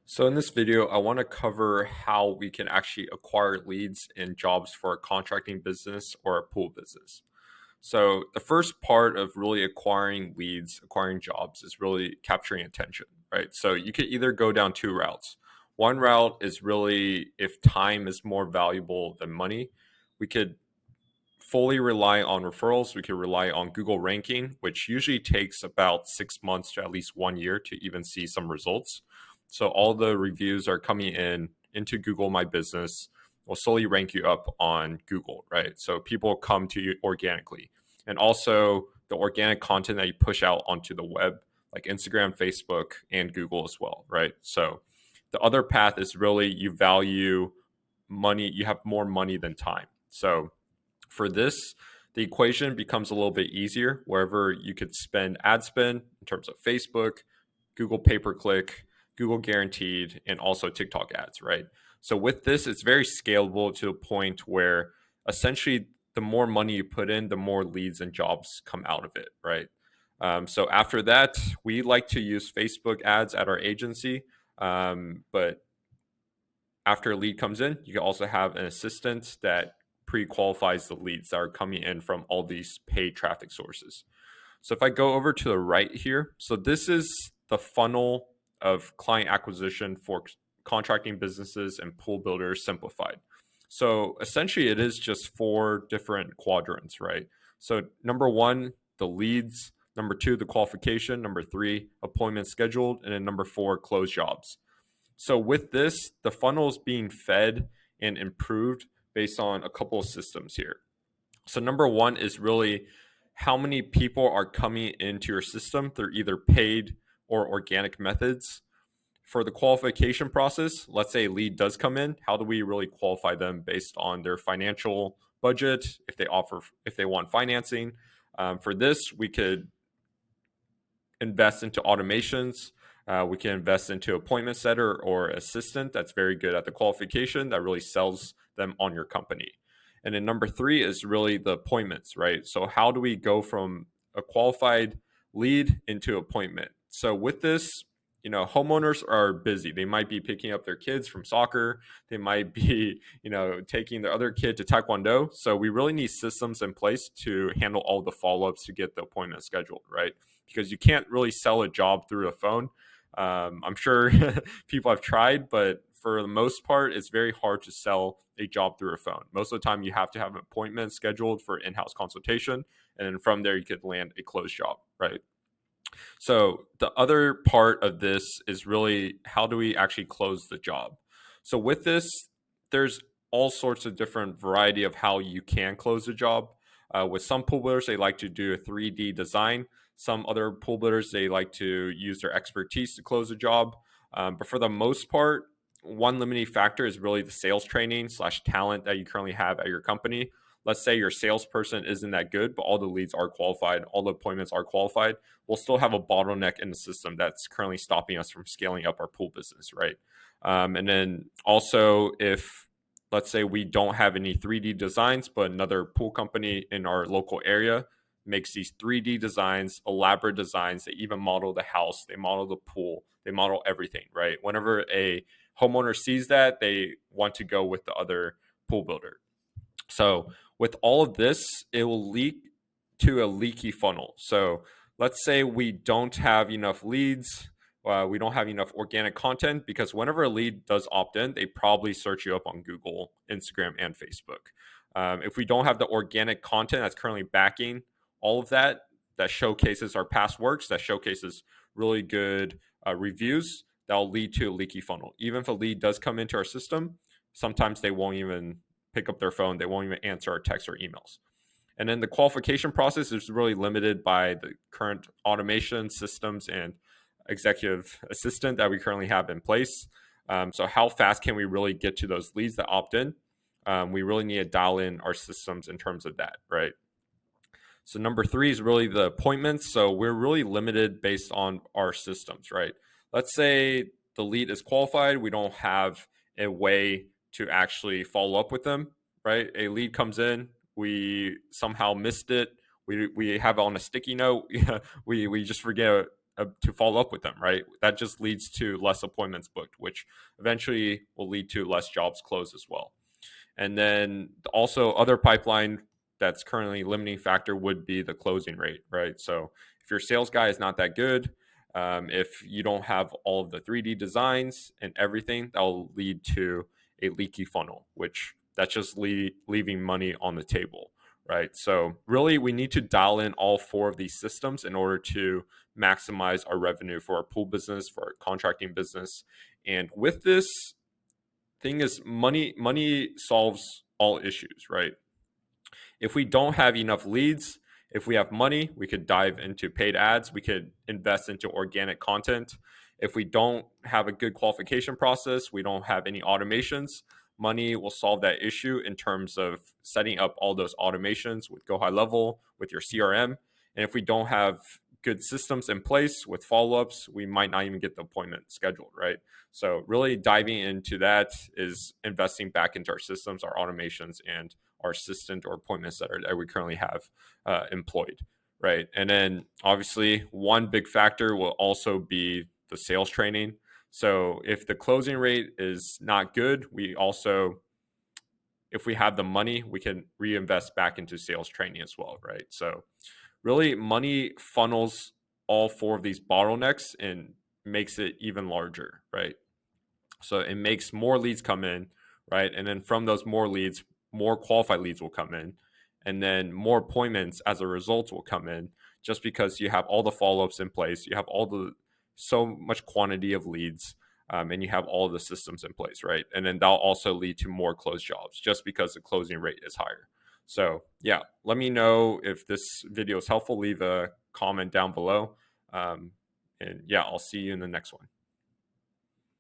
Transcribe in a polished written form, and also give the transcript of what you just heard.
So in this video, I want to cover how we can actually acquire leads and jobs for a contracting business or a pool business. So the first part of really acquiring leads, acquiring jobs is really capturing attention, right? So you could either go down two routes. One route is really if time is more valuable than money, we could fully rely on referrals. We could rely on Google ranking, which usually takes about 6 months to at least 1 year to even see some results. So all the reviews are coming in into Google My Business will slowly rank you up on Google, right? So people come to you organically. And also the organic content that you push out onto the web, like Instagram, Facebook, and Google as well, right? So the other path is really you value money, you have more money than time. So for this, the equation becomes a little bit easier wherever you could spend ad spend in terms of Facebook, Google pay per click, Google guaranteed, and also TikTok ads, right? So with this, it's very scalable to a point where essentially the more money you put in, the more leads and jobs come out of it, right? So after that, we like to use Facebook ads at our agency, but after a lead comes in, you can also have an assistant that pre-qualifies the leads that are coming in from all these paid traffic sources. So if I go over to the right here, so this is the funnel of client acquisition for contracting businesses and pool builders simplified. So essentially it is just four different quadrants, right? So number one, the leads, number two, the qualification, number three, appointments scheduled, and then number four, closed jobs. So with this, the funnel is being fed and improved based on a couple of systems here. So number one is really how many people are coming into your system through either paid or organic methods. For the qualification process, let's say a lead does come in, how do we really qualify them based on their financial budget, if they want financing? For this, we could invest into automations. We can invest into appointment setter or assistant that's very good at the qualification that really sells them on your company. And then number three is really the appointments, right? So how do we go from a qualified lead into appointment? So with this, homeowners are busy. They might be picking up their kids from soccer. They might be, taking their other kid to taekwondo. So we really need systems in place to handle all the follow-ups to get the appointment scheduled, right? Because you can't really sell a job through a phone. I'm sure people have tried, but for the most part, it's very hard to sell a job through a phone. Most of the time, you have to have an appointment scheduled for in-house consultation, and then from there, you could land a closed job, right? So the other part of this is really how do we actually close the job? So with this, there's all sorts of different variety of how you can close a job. With some pool builders, they like to do a 3D design. Some other pool builders, they like to use their expertise to close a job. But for the most part, one limiting factor is really the sales training / talent that you currently have at your company. Let's say your salesperson isn't that good, but all the leads are qualified, all the appointments are qualified. We'll still have a bottleneck in the system that's currently stopping us from scaling up our pool business, right? And then also, if let's say we don't have any 3D designs, but another pool company in our local area makes these 3D designs, elaborate designs. They even model the house, they model the pool, they model everything, right? Whenever a homeowner sees that, they want to go with the other pool builder. So with all of this, it will leak to a leaky funnel. So let's say we don't have enough leads, we don't have enough organic content, because whenever a lead does opt in, they probably search you up on Google, Instagram, and Facebook. If we don't have the organic content that's currently backing all of that, that showcases our past works, that showcases really good reviews, that'll lead to a leaky funnel. Even if a lead does come into our system, sometimes they won't even pick up their phone. They won't even answer our texts or emails. And then the qualification process is really limited by the current automation systems and executive assistant that we currently have in place. So how fast can we really get to those leads that opt in? We really need to dial in our systems in terms of that, right? So number three is really the appointments. So we're really limited based on our systems, right? Let's say the lead is qualified. We don't have a way to actually follow up with them, right? A lead comes in, we somehow missed it. We have it on a sticky note. we just forget to follow up with them, right? That just leads to less appointments booked, which eventually will lead to less jobs closed as well. And then also other pipeline that's currently limiting factor would be the closing rate, right? So if your sales guy is not that good, if you don't have all of the 3D designs and everything, that will lead to a leaky funnel, which that's just leaving money on the table, right? So really, we need to dial in all four of these systems in order to maximize our revenue for our pool business, for our contracting business. And with this, thing is, money solves all issues, right? If we don't have enough leads, if we have money, we could dive into paid ads, we could invest into organic content. If we don't have a good qualification process, we don't have any automations, money will solve that issue in terms of setting up all those automations with Go High Level, with your CRM. And if we don't have good systems in place with follow-ups, we might not even get the appointment scheduled, right? So really diving into that is investing back into our systems, our automations, and our assistant or appointments that we currently have employed, right? And then obviously one big factor will also be the sales training. So if the closing rate is not good, we also, if we have the money, we can reinvest back into sales training as well, right? So really money funnels all four of these bottlenecks and makes it even larger, right? So it makes more leads come in, right? And then from those more leads, more qualified leads will come in. And then more appointments as a result will come in just because you have all the follow-ups in place. You have all the so much quantity of leads, and you have all the systems in place, right? And then that'll also lead to more closed jobs just because the closing rate is higher. So yeah, let me know if this video is helpful. Leave a comment down below. And yeah, I'll see you in the next one.